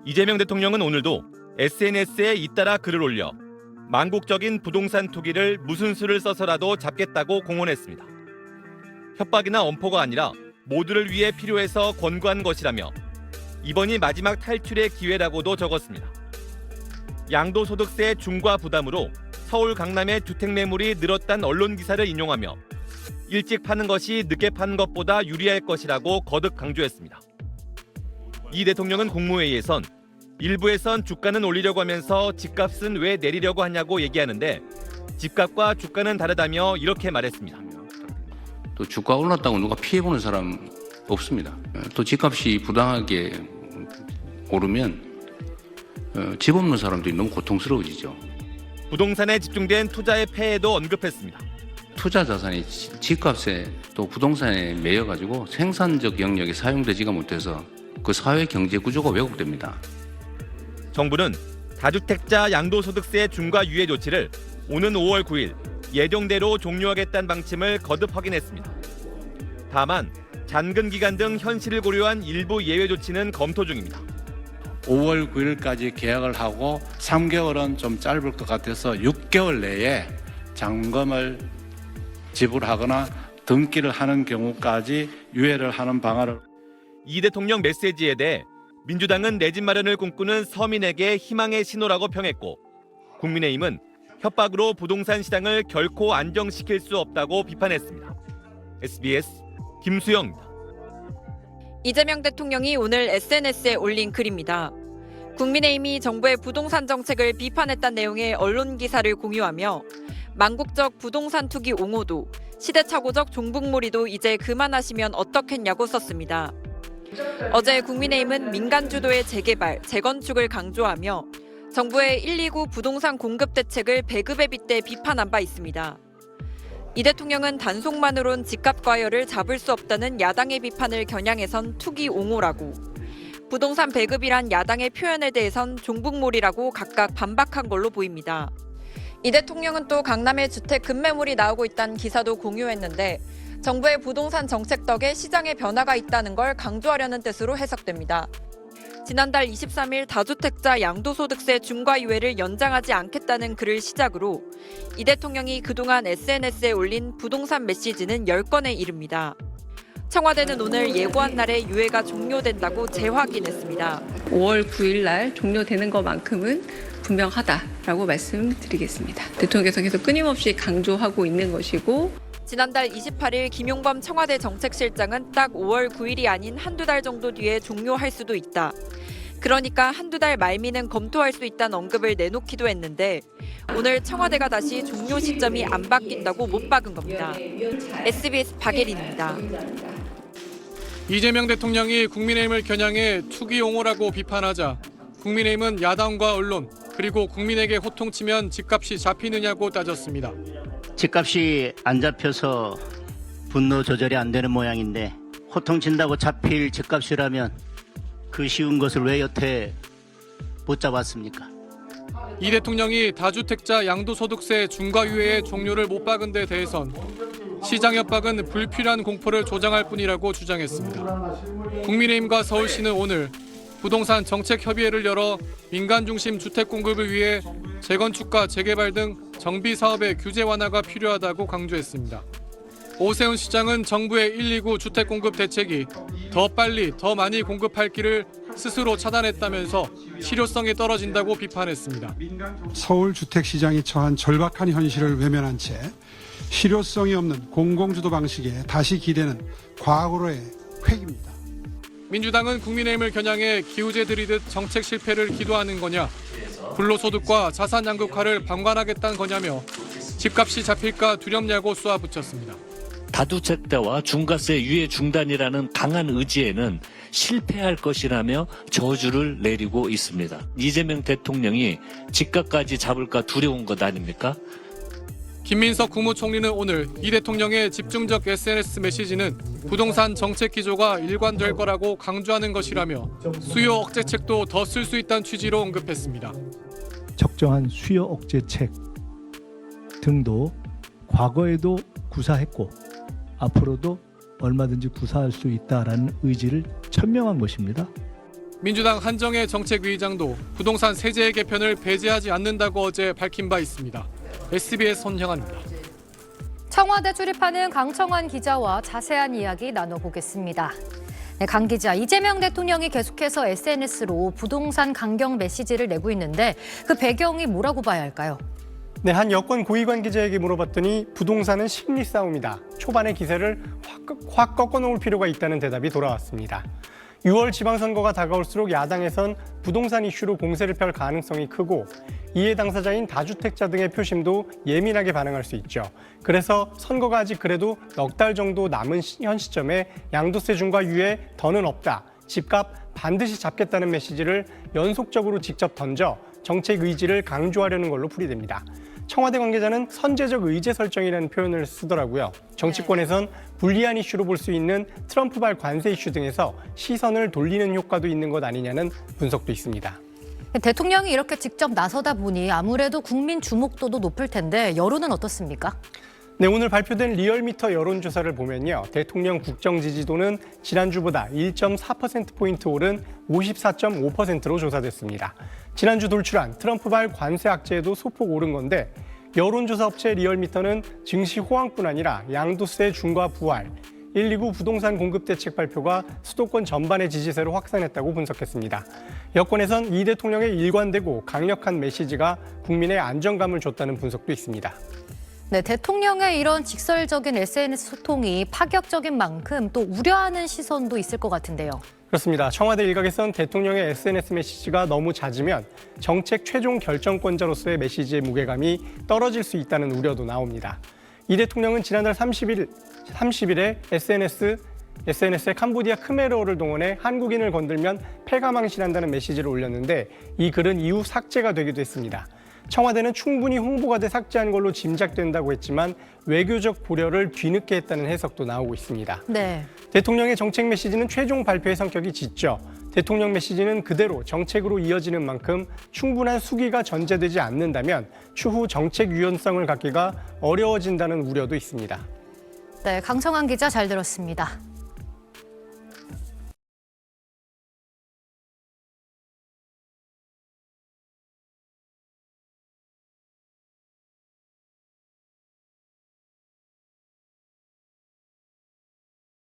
이재명 대통령은 오늘도 SNS에 잇따라 글을 올려 망국적인 부동산 투기를 무슨 수를 써서라도 잡겠다고 공언했습니다. 협박이나 엄포가 아니라 모두를 위해 필요해서 권고한 것이라며 이번이 마지막 탈출의 기회라고도 적었습니다. 양도소득세 중과 부담으로 서울 강남의 주택 매물이 늘었다는 언론 기사를 인용하며 일찍 파는 것이 늦게 파는 것보다 유리할 것이라고 거듭 강조했습니다. 이 대통령은 국무회의에선 일부에선 주가는 올리려고 하면서 집값은 왜 내리려고 하냐고 얘기하는데 집값과 주가는 다르다며 이렇게 말했습니다. 또 주가 올랐다고 누가 피해보는 사람 없습니다. 또 집값이 부당하게 오르면 집 없는 사람들이 너무 고통스러워지죠. 부동산에 집중된 투자의 폐해도 언급했습니다. 투자 자산이 집값에 또 부동산에 매여가지고 생산적 영역이 사용되지가 못해서 그 사회 경제 구조가 왜곡됩니다. 정부는 다주택자 양도소득세 중과 유예 조치를 오는 5월 9일 예정대로 종료하겠다는 방침을 거듭 확인했습니다. 다만 잔금 기간 등 현실을 고려한 일부 예외 조치는 검토 중입니다. 5월 9일까지 계약을 하고 3개월은 좀 짧을 것 같아서 6개월 내에 잔금을 지불하거나 등기를 하는 경우까지 유예를 하는 방안을. 이 대통령 메시지에 대해 민주당은 내 집 마련을 꿈꾸는 서민에게 희망의 신호라고 평했고 국민의힘은 협박으로 부동산 시장을 결코 안정시킬 수 없다고 비판했습니다. SBS 김수영입니다. 이재명 대통령이 오늘 SNS에 올린 글입니다. 국민의힘이 정부의 부동산 정책을 비판했다는 내용의 언론 기사를 공유하며 망국적 부동산 투기 옹호도, 시대착오적 종북몰이도 이제 그만하시면 어떻겠냐고 썼습니다. 어제 국민의힘은 민간 주도의 재개발, 재건축을 강조하며 정부의 129 부동산 공급 대책을 배급에 빗대 비판한 바 있습니다. 이 대통령은 단속만으론 집값 과열을 잡을 수 없다는 야당의 비판을 겨냥해선 투기 옹호라고, 부동산 배급이란 야당의 표현에 대해선 종북몰이라고 각각 반박한 걸로 보입니다. 이 대통령은 또 강남에 주택 급매물이 나오고 있다는 기사도 공유했는데 정부의 부동산 정책 덕에 시장에 변화가 있다는 걸 강조하려는 뜻으로 해석됩니다. 지난달 23일 다주택자 양도소득세 중과 유예를 연장하지 않겠다는 글을 시작으로 이 대통령이 그동안 SNS에 올린 부동산 메시지는 10건에 이릅니다. 청와대는 오늘 예고한 날에 유예가 종료된다고 재확인했습니다. 5월 9일 날 종료되는 것만큼은 분명하다라고 말씀드리겠습니다. 대통령께서 계속 끊임없이 강조하고 있는 것이고, 지난달 28일 김용범 청와대 정책실장은 딱 5월 9일이 아닌 한두 달 정도 뒤에 종료할 수도 있다. 그러니까 한두 달 말미는 검토할 수 있다는 언급을 내놓기도 했는데 오늘 청와대가 다시 종료 시점이 안 바뀐다고 못 박은 겁니다. SBS 박예린입니다. 이재명 대통령이 국민의힘을 겨냥해 투기 옹호라고 비판하자 국민의힘은 야당과 언론 그리고 국민에게 호통치면 집값이 잡히느냐고 따졌습니다. 집값이 안 잡혀서 분노 조절이 안 되는 모양인데 호통친다고 잡힐 집값이라면 그 쉬운 것을 왜 여태 못 잡았습니까? 이 대통령이 다주택자 양도소득세 중과유예의 종료를 못 박은 데 대해선 시장 협박은 불필요한 공포를 조장할 뿐이라고 주장했습니다. 국민의힘과 서울시는 오늘 부동산 정책협의회를 열어 민간 중심 주택 공급을 위해 재건축과 재개발 등 정비 사업의 규제 완화가 필요하다고 강조했습니다. 오세훈 시장은 정부의 129 주택 공급 대책이 더 빨리 더 많이 공급할 길을 스스로 차단했다면서 실효성이 떨어진다고 비판했습니다. 서울 주택 시장이 처한 절박한 현실을 외면한 채 실효성이 없는 공공주도 방식에 다시 기대는 과거로의 획입니다. 민주당은 국민의힘을 겨냥해 기우제 들이듯 정책 실패를 기도하는 거냐, 불로소득과 자산 양극화를 방관하겠다는 거냐며 집값이 잡힐까 두렵냐고 쏘아붙였습니다. 다주택자와 중과세 유예 중단이라는 강한 의지에는 실패할 것이라며 저주를 내리고 있습니다. 이재명 대통령이 집값까지 잡을까 두려운 것 아닙니까? 김민석 국무총리는 오늘 이 대통령의 집중적 SNS 메시지는 부동산 정책 기조가 일관될 거라고 강조하는 것이라며 수요 억제책도 더 쓸 수 있다는 취지로 언급했습니다. 적정한 수요 억제책 등도 과거에도 구사했고 앞으로도 얼마든지 구사할 수 있다라는 의지를 천명한 것입니다. 민주당 한정혜 정책위의장도 부동산 세제 개편을 배제하지 않는다고 어제 밝힌 바 있습니다. SBS 손형아입니다. 청와대 출입하는 강청환 기자와 자세한 이야기 나눠보겠습니다. 네, 강 기자, 이재명 대통령이 계속해서 SNS로 부동산 강경 메시지를 내고 있는데 그 배경이 뭐라고 봐야 할까요? 네, 한 여권 고위 관계자에게 물어봤더니 부동산은 심리 싸움이다. 초반에 기세를 확 꺾어놓을 필요가 있다는 대답이 돌아왔습니다. 6월 지방선거가 다가올수록 야당에선 부동산 이슈로 공세를 펼 가능성이 크고 이해 당사자인 다주택자 등의 표심도 예민하게 반응할 수 있죠. 그래서 선거가 아직 그래도 넉 달 정도 남은 현 시점에 양도세 중과 유예 더는 없다. 집값 반드시 잡겠다는 메시지를 연속적으로 직접 던져 정책 의지를 강조하려는 걸로 풀이됩니다. 청와대 관계자는 선제적 의제 설정이라는 표현을 쓰더라고요. 정치권에선 불리한 이슈로 볼 수 있는 트럼프발 관세 이슈 등에서 시선을 돌리는 효과도 있는 것 아니냐는 분석도 있습니다. 대통령이 이렇게 직접 나서다 보니 아무래도 국민 주목도도 높을 텐데 여론은 어떻습니까? 네, 오늘 발표된 리얼미터 여론조사를 보면요. 대통령 국정 지지도는 지난주보다 1.4%포인트 오른 54.5%로 조사됐습니다. 지난주 돌출한 트럼프발 관세 악재에도 소폭 오른 건데 여론조사 업체 리얼미터는 증시 호황뿐 아니라 양도세 중과 부활, 129 부동산 공급 대책 발표가 수도권 전반의 지지세를 확산했다고 분석했습니다. 여권에선 이 대통령의 일관되고 강력한 메시지가 국민의 안정감을 줬다는 분석도 있습니다. 네, 대통령의 이런 직설적인 SNS 소통이 파격적인 만큼 또 우려하는 시선도 있을 것 같은데요. 그렇습니다. 청와대 일각에선 대통령의 SNS 메시지가 너무 낮으면 정책 최종 결정권자로서의 메시지의 무게감이 떨어질 수 있다는 우려도 나옵니다. 이 대통령은 지난달 30일에 SNS에 캄보디아 크메르어를 동원해 한국인을 건들면 패가망신한다는 메시지를 올렸는데 이 글은 이후 삭제가 되기도 했습니다. 청와대는 충분히 홍보가 돼 삭제한 걸로 짐작된다고 했지만 외교적 고려를 뒤늦게 했다는 해석도 나오고 있습니다. 네. 대통령의 정책 메시지는 최종 발표의 성격이 짙죠. 대통령 메시지는 그대로 정책으로 이어지는 만큼 충분한 수기가 전제되지 않는다면 추후 정책 유연성을 갖기가 어려워진다는 우려도 있습니다. 네, 강청환 기자 잘 들었습니다.